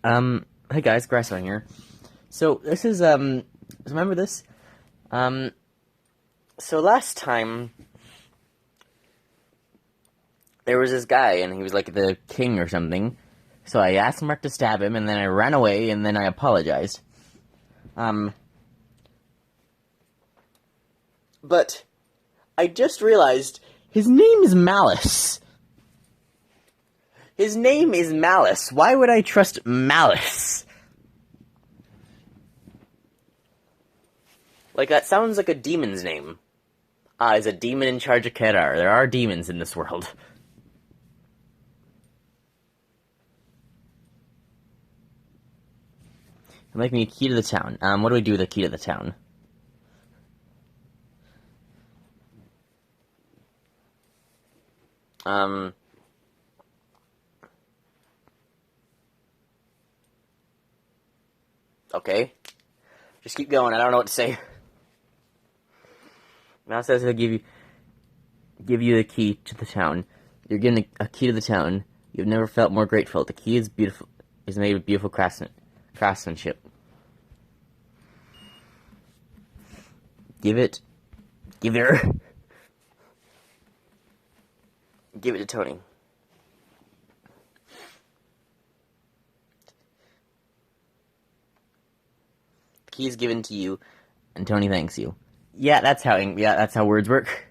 Hey guys, Grasshopper here. So this is remember this? Um, so last time there was this guy and he was like the king or something. So I asked Mark to stab him, and then I ran away, and then I apologized. Um, but I just realized his name is Malice. His name is Malice. Why would I trust Malice? Like, that sounds like a demon's name. Is a demon in charge of Kedar. There are demons in this world. I'm making a key to the town. What do we do with the key to the town? Okay. Just keep going. I don't know what to say. Now says he'll give you the key to the town. You're given a key to the town. You've never felt more grateful. The key is beautiful. Is made of beautiful craftsmanship. Give it to Tony. The key is given to you, and Tony thanks you. Yeah, that's how words work.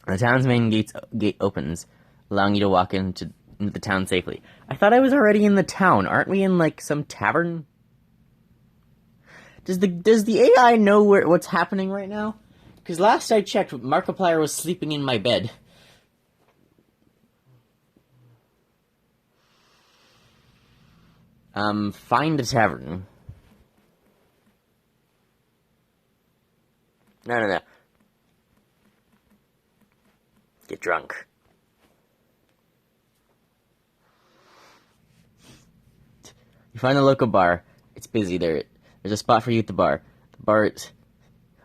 The town's main gate opens, allowing you to walk into the town safely. I thought I was already in the town. Aren't we in like some tavern? Does the AI know what's happening right now? Because last I checked, Markiplier was sleeping in my bed. Find a tavern. No. Get drunk. You find the local bar. It's busy there. There's a spot for you at the bar.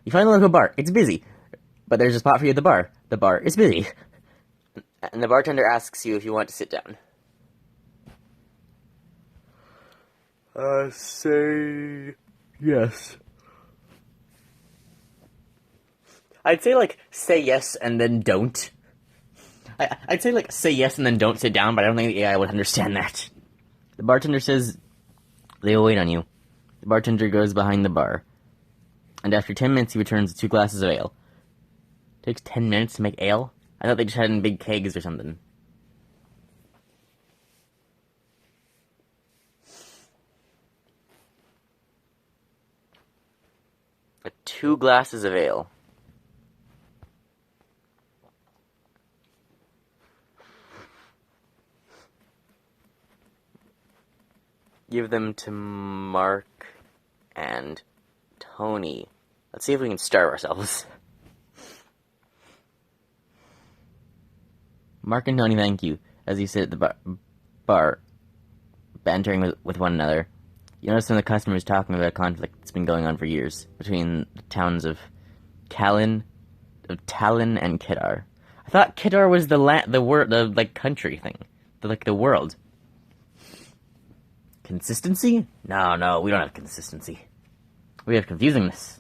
You find the local bar. It's busy. But there's a spot for you at the bar. The bar is busy. And the bartender asks you if you want to sit down. Say yes. I'd say, like, say yes and then don't. I'd say, like, say yes and then don't sit down, but I don't think the AI would understand that. The bartender says they will wait on you. The bartender goes behind the bar. And after 10 minutes, he returns with 2 glasses of ale. It takes 10 minutes to make ale? I thought they just had it in big kegs or something. With 2 glasses of ale. Give them to Mark and Tony. Let's see if we can starve ourselves. Mark and Tony thank you as you sit at the bar bantering with one another. You notice some of the customers talking about a conflict that's been going on for years between the towns of Talon and Kedar. I thought Kedar was the country thing, the world. Consistency? No, we don't have consistency. We have confusingness.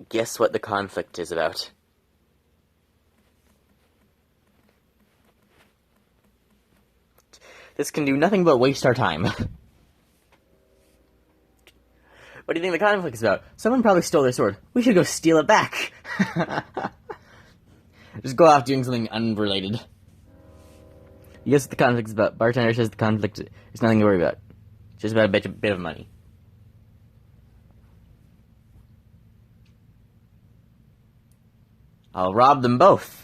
Guess what the conflict is about? This can do nothing but waste our time. What do you think the conflict is about? Someone probably stole their sword. We should go steal it back. Just go off doing something unrelated. You guess what the conflict is about? Bartender says the conflict is nothing to worry about. It's just about a bit of money. I'll rob them both.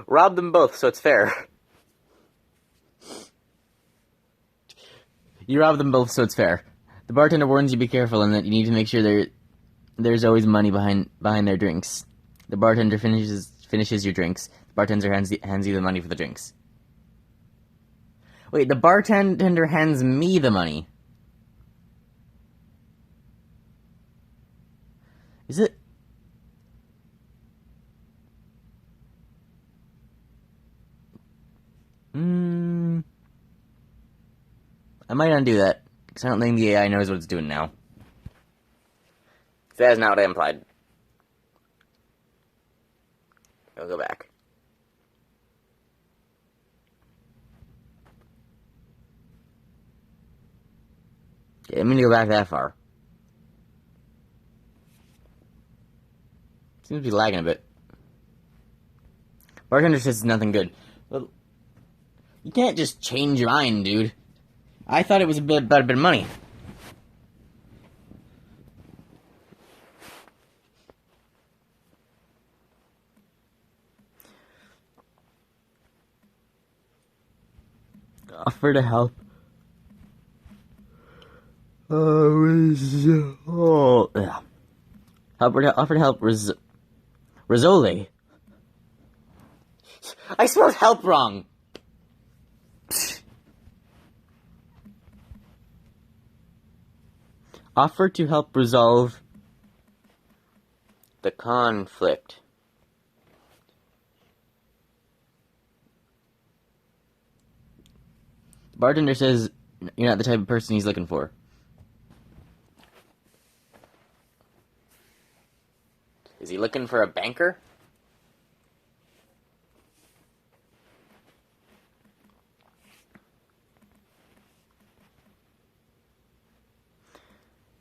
Rob them both, so it's fair. You rob them both, so it's fair. The bartender warns you be careful and that you need to make sure there's always money behind their drinks. The bartender finishes your drinks. The bartender hands you the money for the drinks. Wait, the bartender hands me the money. Is it? I might undo that, because I don't think the AI knows what it's doing now. That is not what I implied. I'll go back. Yeah, I mean to go back that far. Seems to be lagging a bit. Bartender says it's nothing good. Well, you can't just change your mind, dude. I thought it was about a bit of money. Offer to help. Offer to help Rizzoli. I spelled help wrong. Offer to help resolve the conflict. The bartender says you're not the type of person he's looking for. Is he looking for a banker?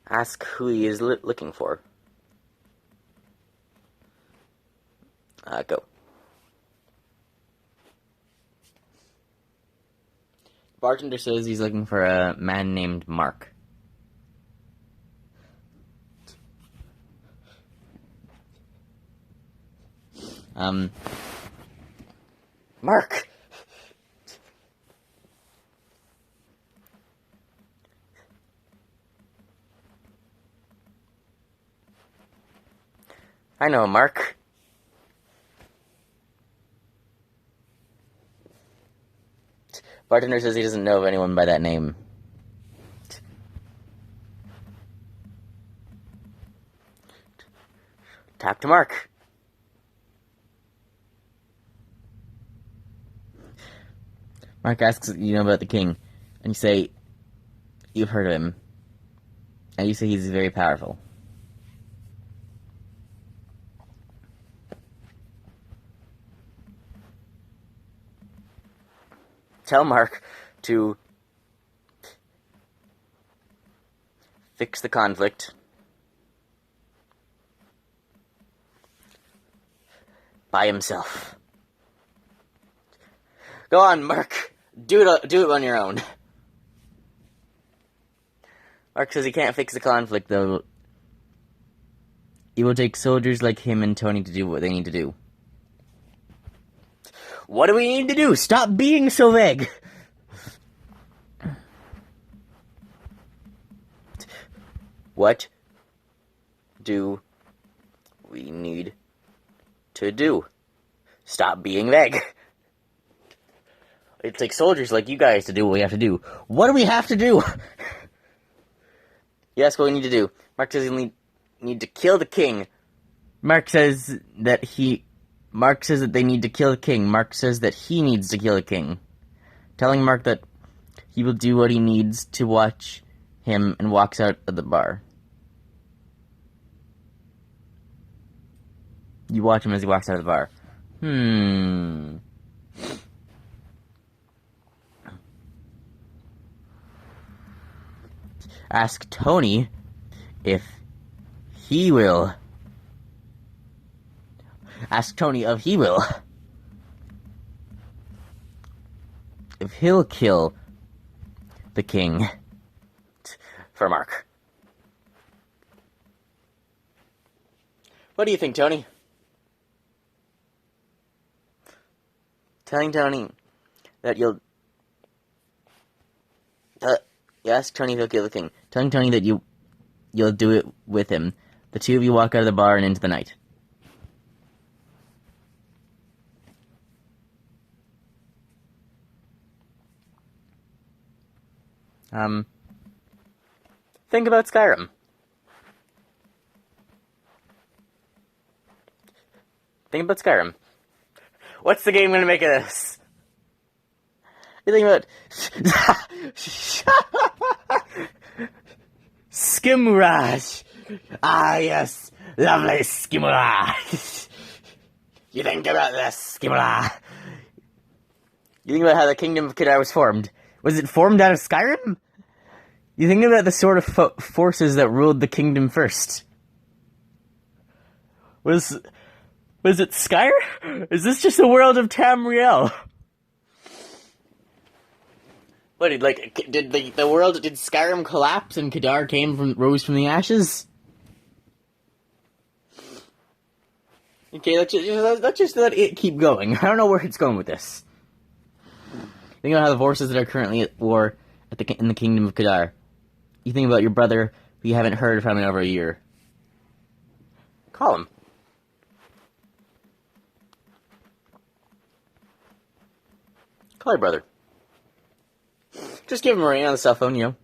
Ask who he is looking for. Go. Bartender says he's looking for a man named Mark. Mark! I know Mark. Bartender says he doesn't know of anyone by that name. Talk to Mark. Mark asks if you know about the king, and you say you've heard of him, and you say he's very powerful. Tell Mark to fix the conflict by himself. Go on, Mark. Do it on your own. Mark says he can't fix the conflict, though. It will take soldiers like him and Tony to do what they need to do. What do we need to do? Stop being so vague. What do we need to do? Stop being vague. It takes soldiers like you guys to do what we have to do. What do we have to do? Yes, what we need to do. Mark says we need to kill the king. Mark says that they need to kill the king. Mark says that he needs to kill the king. Telling Mark that he will do what he needs to watch him and walks out of the bar. You watch him as he walks out of the bar. Ask Tony if he will. Ask Tony if he will. If he'll kill the king. For Mark. What do you think, Tony? Telling Tony that you'll... you ask Tony if he'll kill the king. Telling Tony that you'll do it with him. The two of you walk out of the bar and into the night. Think about Skyrim. Think about Skyrim. What's the game gonna make of this? You think about Skimraj. Ah, yes, lovely Skimraj. You think about this, Skimraj. You think about how the Kingdom of Kedar was formed. Was it formed out of Skyrim? You think about the sort of forces that ruled the kingdom first. Was it Skyrim? Is this just a world of Tamriel? What, did the world, did Skyrim collapse and Kedar rose from the ashes? Okay, let's just let it keep going. I don't know where it's going with this. Think about how the forces that are currently at war in the Kingdom of Kedar. You think about your brother who you haven't heard from in over a year. Call him. Call your brother. Just give him a ring on the cell phone, you know.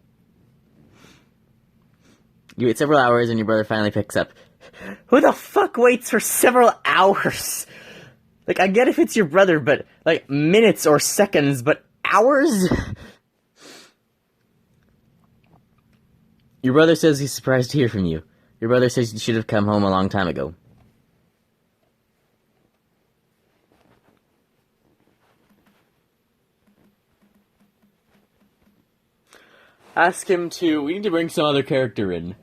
You wait several hours and your brother finally picks up. Who the fuck waits for several hours? Like, I get if it's your brother, but, like, minutes or seconds, but hours? Your brother says he's surprised to hear from you. Your brother says you should have come home a long time ago. Ask him to... We need to bring some other character in.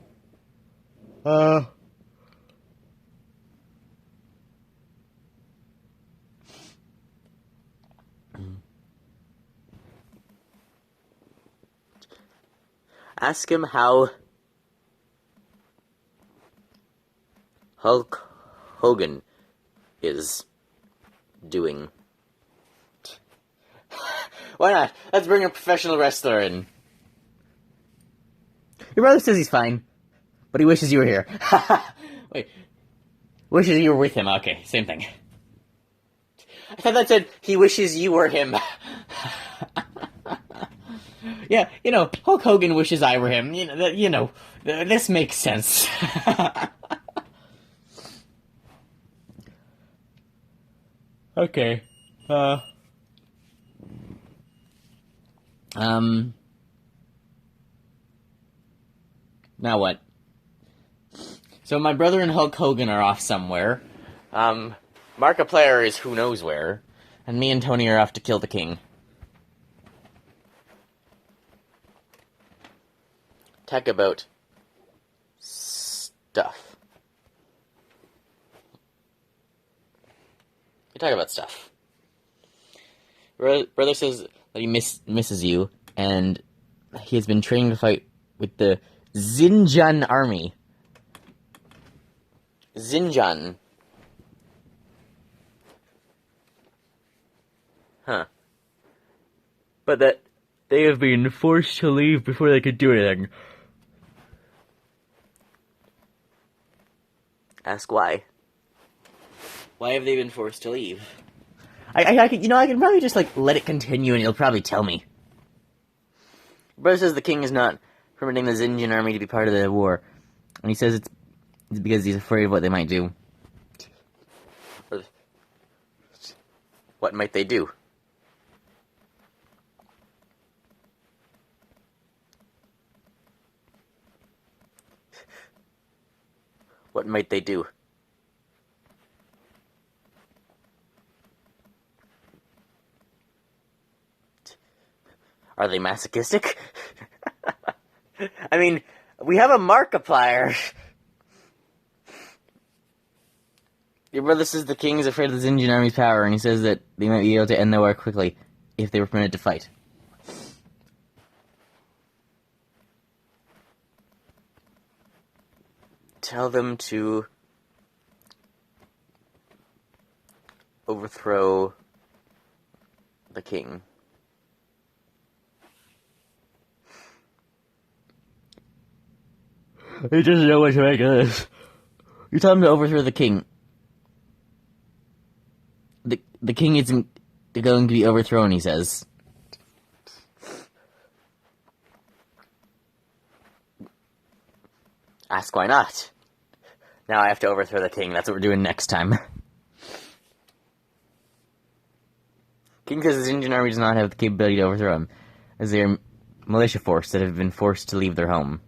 Ask him how Hulk Hogan is doing. Why not? Let's bring a professional wrestler in. Your brother says he's fine, but he wishes you were here. Wait. Wishes you were with him. Okay, same thing. I thought that said he wishes you were him. Yeah, you know, Hulk Hogan wishes I were him. This makes sense. Okay. Now what? So my brother and Hulk Hogan are off somewhere. Markiplier is who knows where. And me and Tony are off to kill the king. Talk about stuff. You talk about stuff. Brother says that he misses you, and he has been training to fight with the Zinjan army. Zinjan. Huh. But that they have been forced to leave before they could do anything. Ask why. Why have they been forced to leave? I can probably just, let it continue and he'll probably tell me. Brother says the king is not permitting the Zinjan army to be part of the war. And he says it's because he's afraid of what they might do. What might they do? What might they do? Are they masochistic? I mean, we have a markiplier. Your brother says the king is afraid of the Zinjan army's power, and he says that they might be able to end the war quickly if they were permitted to fight. Tell them to overthrow the king. He doesn't know what to make of this. You tell him to overthrow the king. The king isn't going to be overthrown, he says. Ask why not. Now I have to overthrow the king. That's what we're doing next time. King says his Indian army does not have the capability to overthrow him, as they are militia force that have been forced to leave their home.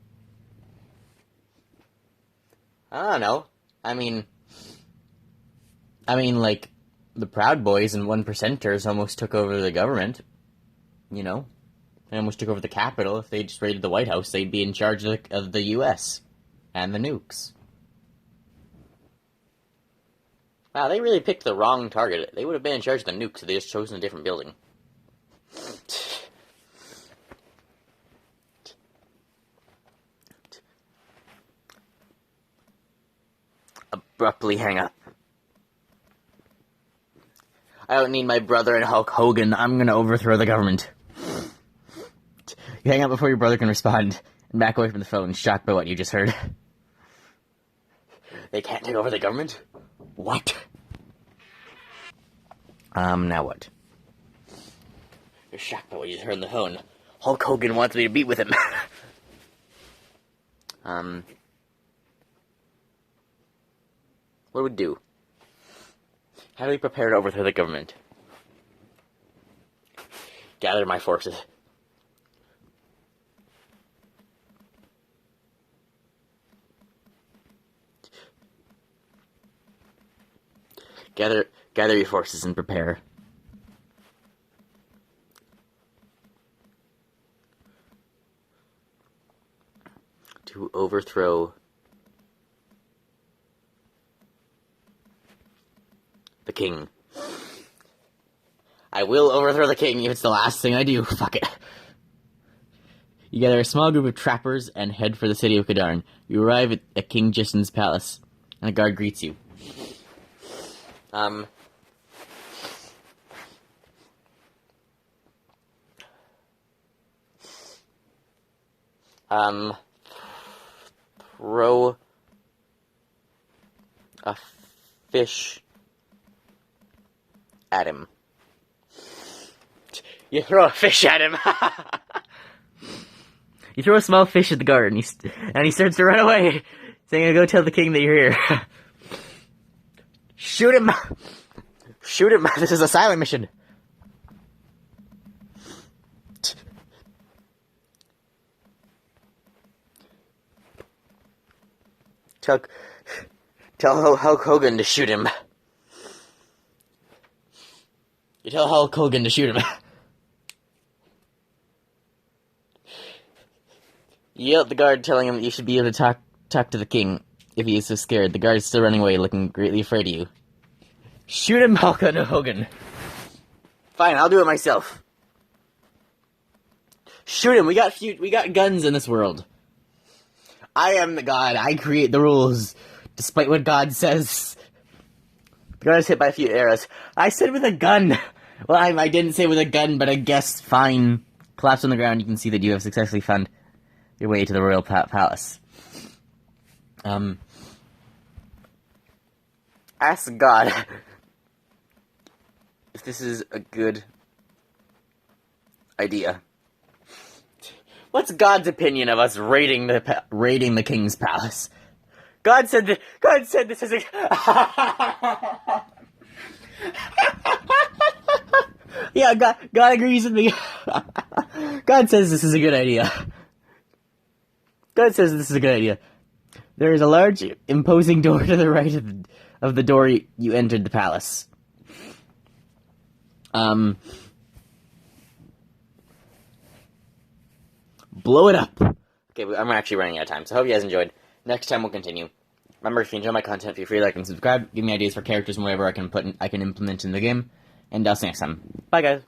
I don't know. I mean, like, the Proud Boys and 1%ers almost took over the government. You know? They almost took over the Capitol. If they just raided the White House, they'd be in charge of the U.S. and the nukes. Wow, they really picked the wrong target. They would have been in charge of the nukes if they just chosen a different building. Abruptly hang up. I don't need my brother and Hulk Hogan. I'm gonna overthrow the government. You hang up before your brother can respond, and back away from the phone, shocked by what you just heard. They can't take over the government? What? Now what? You're shocked by what you just heard on the phone. Hulk Hogan wants me to meet with him. What do we do? How do we prepare to overthrow the government? Gather my forces. Gather your forces and prepare. To overthrow the king. I will overthrow the king if it's the last thing I do. Fuck it. You gather a small group of trappers and head for the city of Kadarn. You arrive at King Jisn's palace, and a guard greets you. Throw a fish at him. You throw a fish at him. You throw a small fish at the guard, and he starts to run away, saying, "Go tell the king that you're here." Shoot him! Shoot him! This is a silent mission. Tell Hulk Hogan to shoot him. You tell Hulk Hogan to shoot him. You yell at the guard, telling him that you should be able to talk to the king if he is so scared. The guard is still running away, looking greatly afraid of you. Shoot him, Hulk Hogan. Fine, I'll do it myself. Shoot him. We got guns in this world. I am the god. I create the rules, despite what God says. The guard is hit by a few arrows. I said with a gun. Well, I didn't say with a gun, but I guess fine. Collapse on the ground. You can see that you have successfully found your way to the royal palace. Ask God if this is a good idea. What's God's opinion of us raiding the king's palace? God said this is a... Yeah, God agrees with me. God says this is a good idea. God says this is a good idea. There is a large, imposing door to the right of the door you entered the palace. Blow it up. Okay, I'm actually running out of time, so I hope you guys enjoyed. Next time we'll continue. Remember, if you enjoy my content, feel free to like and subscribe. Give me ideas for characters and whatever I can implement in the game. And I'll see you next time. Bye, guys.